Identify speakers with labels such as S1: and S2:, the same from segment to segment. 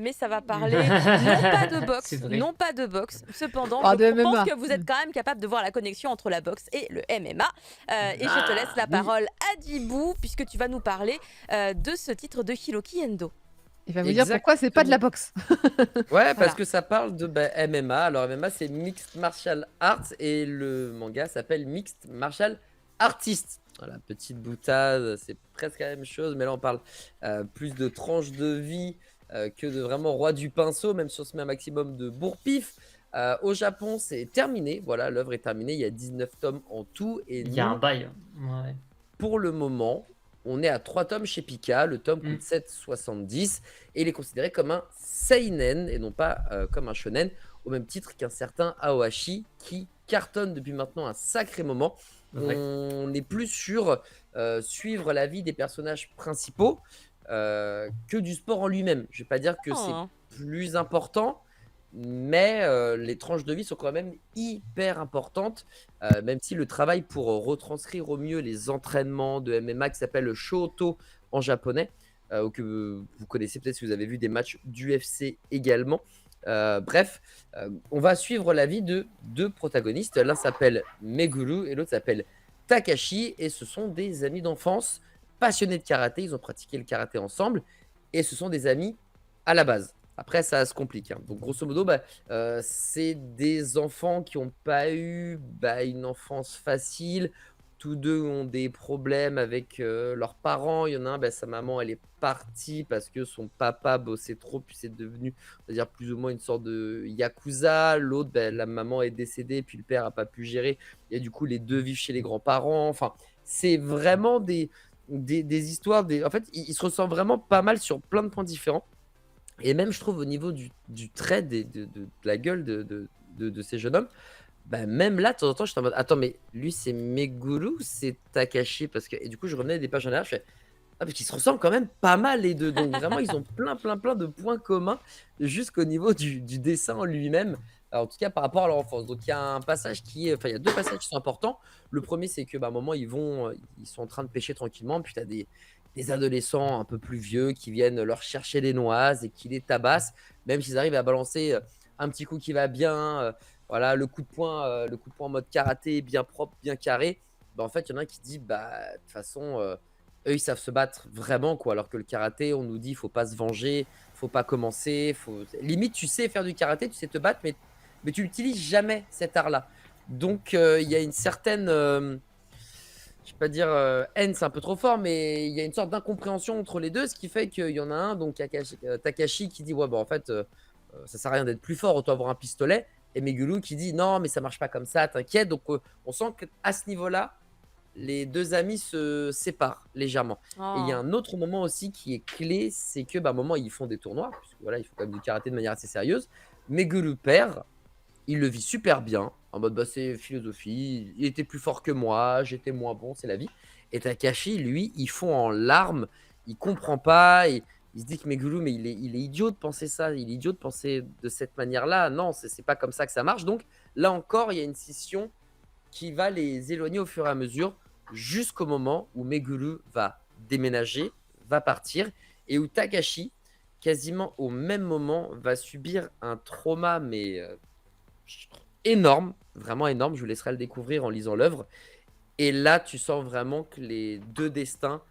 S1: mais ça va parler non pas de
S2: C'est
S1: boxe,
S2: vrai.
S1: non pas de boxe. Cependant,
S3: Ah,
S1: je
S3: de
S1: pense
S3: MMA.
S1: que vous êtes quand même capable de voir la connexion entre la boxe et le MMA. Et je te laisse
S2: Ah
S1: la
S2: oui,
S1: parole à Dibou, puisque tu vas nous parler de ce titre de Hiroki Endo.
S3: Il va vous dire pourquoi c'est pas de la
S4: Exactement.
S3: boxe.
S4: Ouais, parce
S1: Voilà.
S4: que ça parle de MMA. Alors MMA, c'est Mixed Martial Arts et le manga s'appelle Mixed Martial Artist. Voilà, petite boutade, c'est presque la même chose, mais là on parle plus de tranches de vie que de vraiment roi du pinceau, même si on se met un maximum de bourre-pif. Au Japon, c'est terminé. Voilà, l'œuvre est terminée. Il y a 19 tomes en tout. Et
S2: il y a un
S4: nous,
S2: bail. Ouais.
S4: pour le moment, on est à 3 tomes chez Pika. Le tome
S2: Mm.
S4: coûte 7,70 et il est considéré comme un seinen et non pas comme un shonen, au même titre qu'un certain Aohashi qui cartonne depuis maintenant un sacré moment.
S2: Vrai.
S4: On est plus sur suivre la vie des personnages principaux que du sport en lui-même. Je vais pas dire que c'est
S1: Oh.
S4: plus important, mais les tranches de vie sont quand même hyper importantes. Même si le travail pour retranscrire au mieux les entraînements de MMA qui s'appelle le Shoto en japonais, ou que vous connaissez peut-être si vous avez vu des matchs d'UFC également. Bref, on va suivre la vie de deux protagonistes. L'un s'appelle Meguru et l'autre s'appelle Takashi. Et ce sont des amis d'enfance passionnés de karaté. Ils ont pratiqué le karaté ensemble. Et ce sont des amis à la base. Après, ça se complique, hein. Donc, grosso modo, c'est des enfants qui n'ont pas eu une enfance facile. Tous deux ont des problèmes avec leurs parents. Il y en a un, sa maman, elle est partie parce que son papa bossait trop, puis c'est devenu, on va dire, plus ou moins une sorte de yakuza. L'autre, la maman est décédée, puis le père n'a pas pu gérer. Et du coup, les deux vivent chez les grands-parents. Enfin, c'est vraiment des histoires. En fait, ils se ressemblent vraiment pas mal sur plein de points différents. Et même, je trouve, au niveau du trait de la gueule de ces jeunes hommes, même là, de temps en temps, j'étais en mode attends, mais lui, c'est Meguru ou c'est Takashi? Parce que, et du coup, je revenais des pages en arrière, je fais ah, parce qu'ils se ressemblent quand même pas mal les deux. Donc, vraiment, ils ont plein de points communs jusqu'au niveau du dessin en lui-même. Alors, en tout cas, par rapport à leur enfance. Donc, il y a un passage enfin, il y a deux passages qui sont importants. Le premier, c'est que, à un moment, ils sont en train de pêcher tranquillement. Puis, tu as des adolescents un peu plus vieux qui viennent leur chercher des noises et qui les tabassent, même s'ils arrivent à balancer un petit coup qui va bien, voilà, le coup de poing en mode karaté, bien propre, bien carré. En fait, il y en a un qui dit, de toute façon, eux, ils savent se battre vraiment, quoi. Alors que le karaté, on nous dit, faut pas se venger, faut pas commencer, limite, tu sais faire du karaté, tu sais te battre, mais tu n'utilises jamais cet art-là. Donc, il y a une certaine, je vais pas dire haine, c'est un peu trop fort, mais il y a une sorte d'incompréhension entre les deux, ce qui fait qu'il y en a un, donc Takashi, qui dit ouais, en fait, ça sert à rien d'être plus fort, autant avoir un pistolet. Et Meguru qui dit non, mais ça marche pas comme ça, t'inquiète. Donc, on sent qu'à ce niveau-là, les deux amis se séparent légèrement. Et il y a
S1: Oh.
S4: un autre moment aussi qui est clé, c'est que, à un moment, ils font des tournois, puisque voilà, ils font quand même du karaté de manière assez sérieuse. Meguru perd, il le vit super bien, en mode c'est philosophie, il était plus fort que moi, j'étais moins bon, c'est la vie. Et Takashi, lui, il fond en larmes, il comprend pas, il se dit que Meguru, mais il est idiot de penser ça, il est idiot de penser de cette manière-là. Non, c'est pas comme ça que ça marche. Donc là encore, il y a une scission qui va les éloigner au fur et à mesure, jusqu'au moment où Meguru va déménager, va partir, et où Takashi, quasiment au même moment, va subir un trauma, mais énorme, vraiment énorme. Je vous laisserai le découvrir en lisant l'œuvre. Et là, tu sens vraiment que les deux destins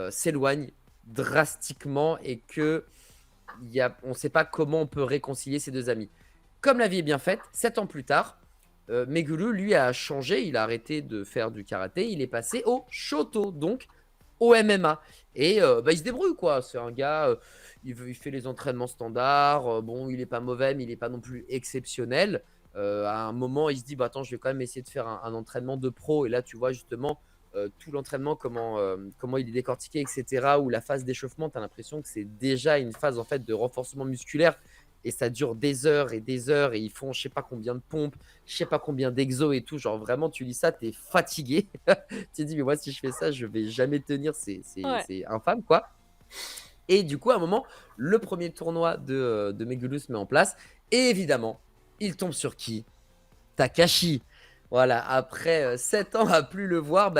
S4: s'éloignent drastiquement et que on ne sait pas comment on peut réconcilier ces deux amis. Comme la vie est bien faite, 7 ans plus tard, Meguru, lui, a changé. Il a arrêté de faire du karaté. Il est passé au Shoto, donc au MMA. Et il se débrouille, quoi. C'est un gars, il fait les entraînements standards. Bon, il est pas mauvais, mais il est pas non plus exceptionnel. À un moment, il se dit, attends, je vais quand même essayer de faire un entraînement de pro. Et là, tu vois justement tout l'entraînement, comment il est décortiqué, etc. Ou la phase d'échauffement, tu as l'impression que c'est déjà une phase en fait de renforcement musculaire. Et ça dure des heures et des heures. Et ils font je sais pas combien de pompes, je sais pas combien d'exos et tout. Genre vraiment, tu lis ça, tu es fatigué. Tu te dis, mais moi, si je fais ça, je vais jamais tenir.
S1: Ouais.
S4: C'est infâme, quoi. Et du coup, à un moment, le premier tournoi de Megulu se met en place. Et évidemment, il tombe sur qui? Takashi. Voilà, après 7 ans à plus le voir,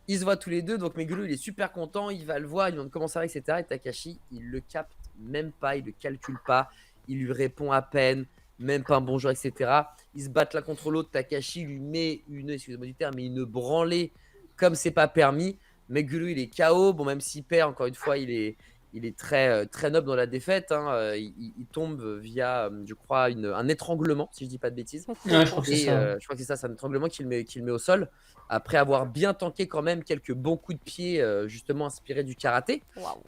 S4: ils se voient tous les deux. Donc Megulu, il est super content, il va le voir, il lui demande comment ça va, etc. Et Takashi, il le capte même pas, il le calcule pas, il lui répond à peine, même pas un bonjour, etc. Ils se battent l'un contre l'autre. Takashi lui met excusez-moi du terme, mais une branlée comme c'est pas permis. Meguru, il est KO. Bon, même s'il perd, encore une fois, il est très noble dans la défaite, hein. Il tombe via, je crois, un étranglement, si je dis pas de bêtises.
S2: Ouais, je crois que c'est
S4: Et
S2: ça. Ouais.
S4: je crois que c'est ça, c'est un étranglement qu'il met au sol, après avoir bien tanké quand même quelques bons coups de pied, justement inspirés du karaté.
S1: Waouh.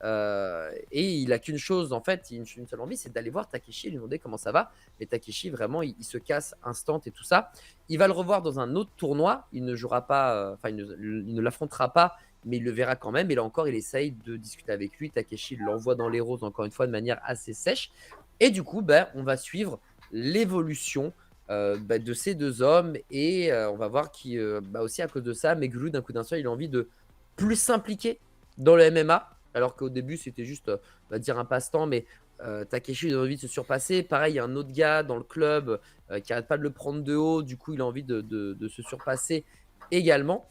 S4: Et il a qu'une chose, en fait, une seule envie, c'est d'aller voir Takeshi et lui demander comment ça va. Mais Takeshi, vraiment, il se casse instant et tout ça. Il va le revoir dans un autre tournoi. Il ne jouera pas, enfin, il ne l'affrontera pas, mais il le verra quand même. Et là encore, il essaye de discuter avec lui. Takeshi l'envoie dans les roses, encore une fois, de manière assez sèche. Et du coup, on va suivre l'évolution de ces deux hommes. Et on va voir qui, aussi à cause de ça, Meguru, d'un coup d'un seul, il a envie de plus s'impliquer dans le MMA. Alors qu'au début, c'était juste, on va dire, un passe-temps. Mais Takeshi, il a envie de se surpasser. Pareil, il y a un autre gars dans le club qui arrête pas de le prendre de haut. Du coup, il a envie de se surpasser également.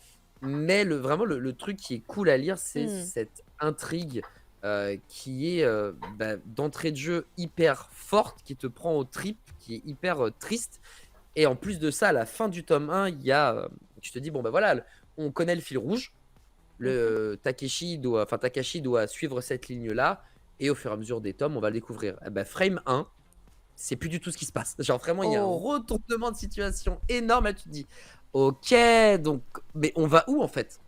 S4: Mais vraiment, le truc qui est cool à lire, c'est cette intrigue qui est d'entrée de jeu hyper forte, qui te prend aux tripes, qui est hyper triste. Et en plus de ça, à la fin du tome 1, il y a, tu te dis, bon, voilà, on connaît le fil rouge. Takashi doit suivre cette ligne-là. Et au fur et à mesure des tomes, on va le découvrir. Frame 1, c'est plus du tout ce qui se passe. Genre vraiment, il y a un retournement de situation énorme. Là, tu te dis, ok, donc, mais on va où en fait?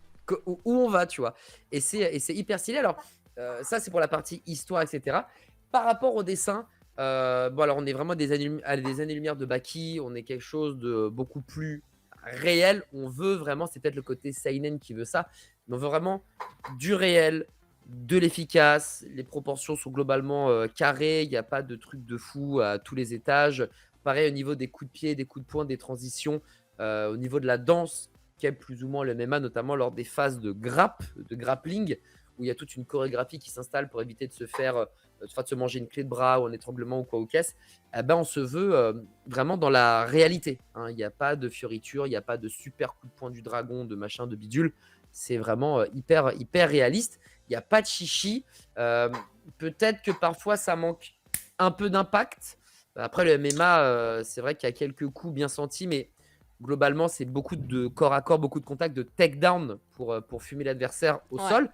S4: Où on va, tu vois? Et c'est hyper stylé. Alors, ça, c'est pour la partie histoire, etc. Par rapport au dessin, alors on est vraiment à des années-lumière de Baki. On est quelque chose de beaucoup plus réel. On veut vraiment, c'est peut-être le côté seinen qui veut ça, mais on veut vraiment du réel, de l'efficace. Les proportions sont globalement carrées. Il n'y a pas de truc de fou à tous les étages. Pareil au niveau des coups de pied, des coups de poing, des transitions. Au niveau de la danse, qu'est plus ou moins le MMA, notamment lors des phases de grappling, où il y a toute une chorégraphie qui s'installe pour éviter de se faire de se manger une clé de bras ou un étranglement ou quoi ou qu'est-ce. On se veut vraiment dans la réalité, hein. Il n'y a pas de fioriture, il n'y a pas de super coup de poing du dragon, de machin, de bidule. C'est vraiment hyper réaliste. Il n'y a pas de chichi. Peut-être que parfois ça manque un peu d'impact. Après, le MMA, c'est vrai qu'il y a quelques coups bien sentis, mais globalement, c'est beaucoup de corps à corps, beaucoup de contacts, de takedown pour fumer l'adversaire au sol.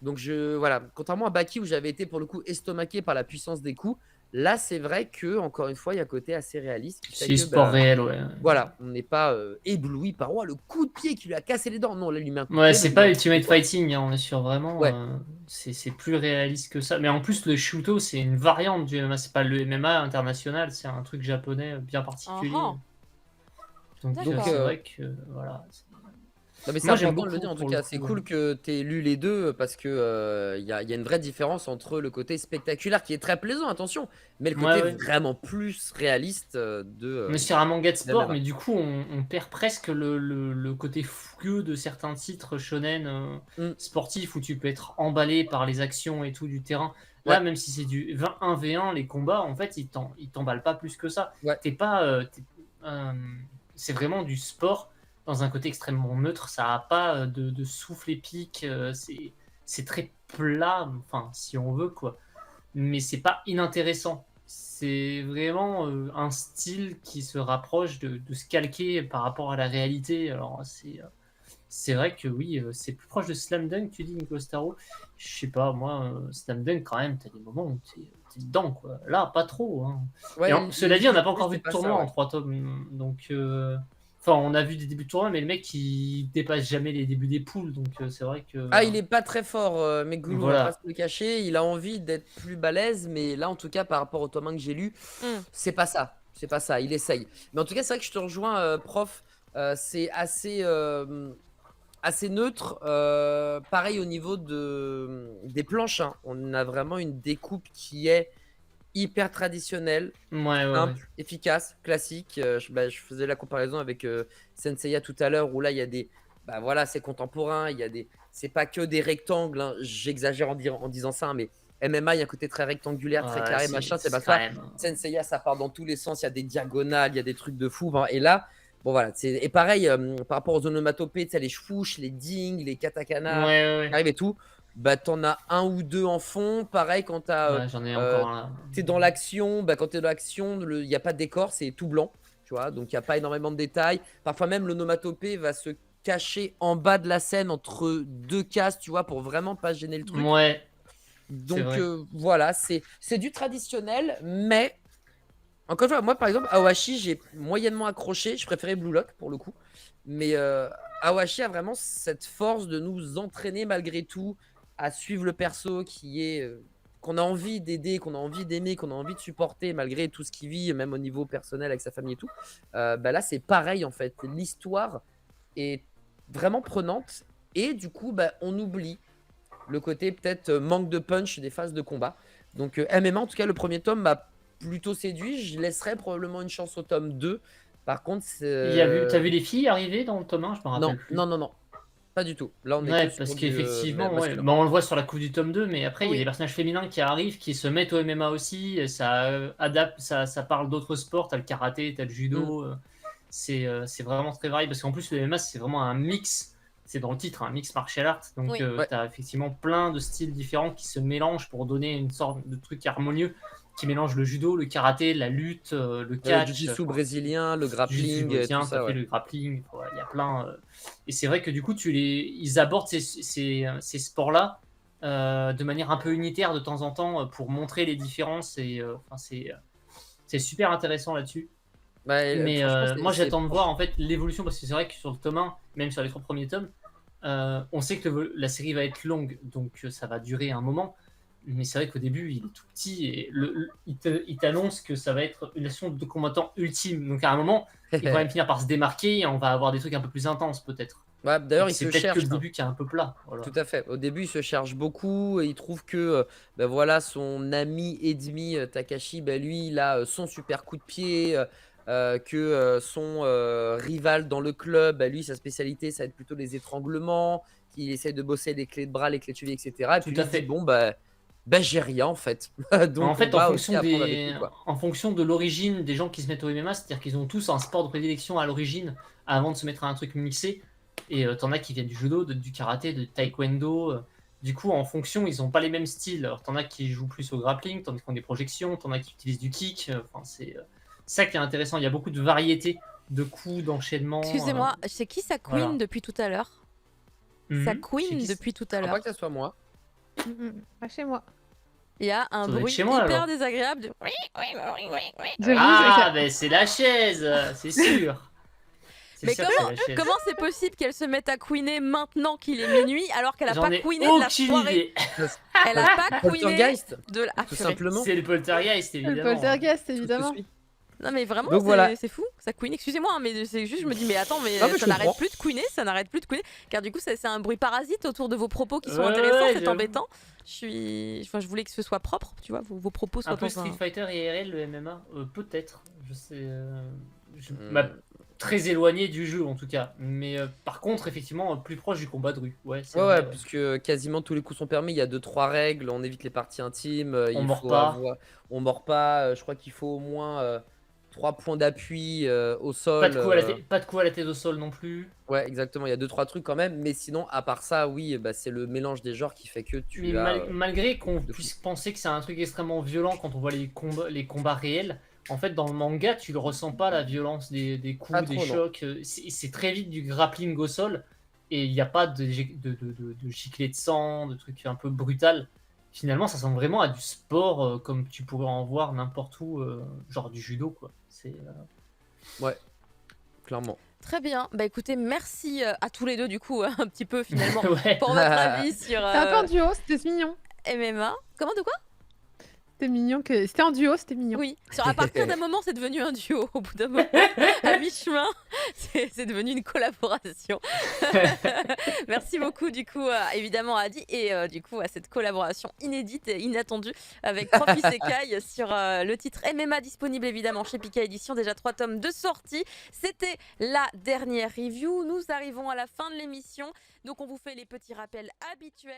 S4: Donc, voilà, contrairement à Baki où j'avais été pour le coup estomaqué par la puissance des coups, là, c'est vrai que encore une fois, il y a un côté assez réaliste.
S2: C'est sport réel, ouais.
S4: Voilà, on n'est pas ébloui par le coup de pied qui lui a cassé les dents. Non, là, il lui met un coup de
S2: Ouais,
S4: pied,
S2: c'est
S4: donc
S2: pas
S4: il en
S2: Ultimate
S4: fout, quoi.
S2: Fighting, hein, on est sur vraiment.
S4: Ouais.
S2: C'est plus réaliste que ça. Mais en plus, le Shuto, c'est une variante du MMA. C'est pas le MMA international, c'est un truc japonais bien particulier. Donc, c'est vrai que voilà.
S4: Non, mais c'est
S2: Moi, j'aime
S4: important de le
S2: beaucoup
S4: dire en tout
S2: pour
S4: cas.
S2: le
S4: C'est
S2: coup,
S4: cool que tu aies lu les deux parce que il y a une vraie différence entre le côté spectaculaire qui est très plaisant, attention, mais le côté
S2: Ouais.
S4: vraiment plus réaliste
S2: On est sur un manga de sport,
S4: MMA.
S2: mais du coup, on perd presque le côté fougueux de certains titres shonen sportifs où tu peux être emballé par les actions et tout du terrain. Là, même si c'est du 1v1, les combats, en fait, ils t'emballent pas plus que ça. T'es pas, c'est vraiment du sport dans un côté extrêmement neutre. Ça a pas de souffle épique. C'est très plat, enfin, si on veut, quoi. Mais c'est pas inintéressant. C'est vraiment un style qui se rapproche de se calquer par rapport à la réalité. Alors, c'est vrai que oui, c'est plus proche de Slam Dunk, tu dis, Nico Staro. Je sais pas, moi, Slam Dunk, quand même, t'as des moments où t'es dedans, quoi. Là, pas trop. Hein. Cela dit, on n'a pas encore vu de tournoi en 3 tomes. Donc, enfin, on a vu des débuts de tournoi, mais le mec, il dépasse jamais les débuts des poules. Donc, c'est vrai que.
S4: Il est pas très fort, Meguru, on va pas se le cacher. Il a envie d'être plus balèze, mais là, en tout cas, par rapport au tome 1 que j'ai lu, c'est pas ça. C'est pas ça, il essaye. Mais en tout cas, c'est vrai que je te rejoins, prof. C'est assez neutre. Pareil au niveau des planches, hein. On a vraiment une découpe qui est hyper traditionnelle, simple, efficace, classique. Je faisais la comparaison avec Senseiya tout à l'heure où là il y a des, voilà, c'est contemporain, c'est pas que des rectangles, hein. J'exagère en disant ça, mais MMA, il y a un côté très rectangulaire, très carré, machin, c'est pas ça. Senseiya, ça part dans tous les sens, il y a des diagonales, il y a des trucs de fou, hein. Et là, bon voilà, et pareil par rapport aux onomatopées, tu sais, les chfouches, les dings, les katakana, qui arrivent et tout. bah t'en as un ou deux en fond. Pareil quand
S2: Ouais, j'en ai encore un là.
S4: t'es dans l'action, bah quand t'es dans l'action, il n'y a pas de décor, c'est tout blanc, tu vois, donc il n'y a pas énormément de détails. Parfois même l'onomatopée va se cacher en bas de la scène entre deux cases, tu vois, pour vraiment pas gêner le truc.
S2: Ouais,
S4: Donc
S2: vrai.
S4: voilà, c'est du traditionnel, mais encore une fois, moi par exemple, Awashi, j'ai moyennement accroché. Je préférais Blue Lock pour le coup, mais Awashi a vraiment cette force de nous entraîner malgré tout à suivre le perso qui est qu'on a envie d'aider, qu'on a envie d'aimer, qu'on a envie de supporter malgré tout ce qu'il vit, même au niveau personnel avec sa famille et tout. Bah là, c'est pareil en fait. L'histoire est vraiment prenante et du coup, bah, on oublie le côté peut-être manque de punch des phases de combat. Donc MMA, en tout cas, le premier tome m'a plutôt séduit. Je laisserai probablement une chance au tome 2. Par contre,
S2: T'as vu les filles arriver dans le tome 1? Je me rappelle
S4: non,
S2: plus.
S4: non, non, non. Pas du tout. Là, on est
S2: Ouais,
S4: que
S2: parce
S4: sur du
S2: qu'effectivement, ouais.
S4: masculin.
S2: Bah, on le voit sur la couve du tome 2, mais après, il y a
S4: Oui.
S2: des personnages féminins qui arrivent, qui se mettent au MMA aussi. Et ça adapte, ça parle d'autres sports. T'as le karaté, t'as le judo. C'est vraiment très varié. Parce qu'en plus, le MMA, c'est vraiment un mix. C'est dans le titre, un mix martial art. Donc,
S1: Oui.
S4: Ouais.
S2: t'as effectivement plein de styles différents qui se mélangent pour donner une sorte de truc harmonieux qui mélange le judo, le karaté, la lutte, le catch.
S4: Le jiu-jitsu brésilien, le
S2: Jiu-jitsu
S4: grappling,
S2: brésilien,
S4: tout ça, ouais.
S2: le grappling, il y a plein. Et c'est vrai que du coup, ils abordent ces sports-là de manière un peu unitaire de temps en temps pour montrer les différences. Et c'est super intéressant là-dessus.
S4: Bah,
S2: Mais
S4: franchement,
S2: moi, j'attends de voir en fait l'évolution parce que c'est vrai que sur le tome 1, même sur les 3 premiers tomes, on sait que la série va être longue, donc ça va durer un moment. Mais c'est vrai qu'au début, il est tout petit et il t'annonce que ça va être une nation de combattants ultime. Donc à un moment, il va même finir par se démarquer et on va avoir des trucs un peu plus intenses peut-être.
S4: Ouais, d'ailleurs, il
S2: C'est
S4: se
S2: peut-être que
S4: cherche.
S2: le début qui est un peu plat. Voilà.
S4: Tout à fait. Au début, il se cherche beaucoup et il trouve que ben voilà, son ami ennemi Takashi, ben lui, il a son super coup de pied, que son rival dans le club, ben lui, sa spécialité, ça va être plutôt les étranglements, qu'il essaie de bosser les clés de bras, les clés de cheville, etc. Et
S2: Tout
S4: puis
S2: à
S4: il se dit,
S2: fait.
S4: bon, ben j'ai rien en fait.
S2: En
S4: Donc on
S2: fait, en
S4: va aussi
S2: fonction,
S4: apprendre avec lui, quoi.
S2: en fonction de l'origine des gens qui se mettent au MMA, c'est-à-dire qu'ils ont tous un sport de prédilection à l'origine avant de se mettre à un truc mixé. Et t'en as qui viennent du judo, du karaté, de taekwondo. Du coup, en fonction, ils n'ont pas les mêmes styles. Alors, t'en as qui jouent plus au grappling, t'en as qui font des projections, t'en as qui utilisent du kick. Enfin, c'est ça qui est intéressant. Il y a beaucoup de variétés de coups, d'enchaînements.
S1: Excusez-moi, c'est qui sa queen
S2: voilà.
S1: depuis tout à l'heure Sa queen depuis tout
S4: Je
S1: à
S4: crois
S1: l'heure.
S4: pas que ça soit moi.
S3: Pas chez moi.
S1: Il y a un
S2: Ça doit être
S1: bruit
S2: chez moi,
S1: hyper
S2: alors.
S1: désagréable.
S3: J'avoue,
S2: Ah, ben c'est la chaise, c'est sûr. C'est
S1: Mais
S2: sûr que c'est la chaise.
S1: comment c'est possible qu'elle se mette à queener maintenant qu'il est minuit alors qu'elle a
S2: J'en
S1: pas
S2: ai
S1: queené de la
S2: aucune
S1: soirée
S2: idée.
S1: Elle a pas queené
S4: Poltergeist,
S1: de la... Ah,
S4: tout
S1: purée.
S4: simplement.
S2: C'est le poltergeist,
S3: le
S2: évidemment.
S3: poltergeist,
S4: Tout de
S3: évidemment.
S4: suite.
S1: Non mais vraiment,
S4: Donc voilà.
S1: c'est fou, ça queen. Excusez-moi, hein, mais c'est juste, je me dis, mais attends, mais
S4: Non, mais je
S1: ça n'arrête
S4: comprends.
S1: plus de queener, ça n'arrête plus de queener. Car du coup, c'est un bruit parasite autour de vos propos qui sont
S2: Ouais,
S1: intéressants,
S2: ouais,
S1: c'est
S2: j'avoue.
S1: embêtant. Je voulais que ce soit propre, tu vois, vos propos soient
S2: Un peu
S1: dans
S2: Street Fighter et RL, le MMA, peut-être. Je sais. Je
S4: Hmm.
S2: m'a très éloigné du jeu en tout cas. Mais par contre, effectivement, plus proche du combat de rue. Ouais, c'est
S4: Ouais,
S2: vrai,
S4: ouais, puisque quasiment tous les coups sont permis. Il y a 2-3 règles. On évite les parties intimes.
S2: On
S4: il
S2: mord
S4: faut
S2: pas.
S4: on mord pas. Je crois qu'il faut au moins 3 points d'appui au sol.
S2: Pas de coup à la tête au sol non plus.
S4: Ouais, exactement. Il y a 2-3 trucs quand même. Mais sinon, à part ça, oui, bah, c'est le mélange des genres qui fait que tu
S2: Mais
S4: as.
S2: malgré qu'on
S4: de
S2: puisse penser que c'est un truc extrêmement violent quand on voit les combats réels, en fait, dans le manga, tu le ressens pas, la violence des coups,
S4: Pas
S2: des
S4: trop, non.
S2: chocs. C'est très vite du grappling au sol et il n'y a pas de giclée de sang, de trucs un peu brutal. Finalement, ça ressemble vraiment à du sport comme tu pourrais en voir n'importe où, genre du judo, quoi.
S4: Ouais, clairement.
S1: Très bien, bah écoutez, merci à tous les deux du coup, un petit peu finalement,
S2: Ouais.
S1: pour votre avis sur
S3: C'était un peu en duo, c'était mignon.
S1: MMA. Comment de quoi
S3: C'était mignon que. C'était en duo, c'était mignon.
S1: Oui, à partir d'un moment, c'est devenu un duo. Au bout d'un moment, à mi-chemin, c'est devenu une collaboration. Merci beaucoup, du coup, évidemment, à Adi et du coup, à cette collaboration inédite et inattendue avec Prof Isekai sur le titre MMA disponible évidemment chez Pika Édition. Déjà 3 tomes de sortie. C'était la dernière review. Nous arrivons à la fin de l'émission. Donc, on vous fait les petits rappels habituels.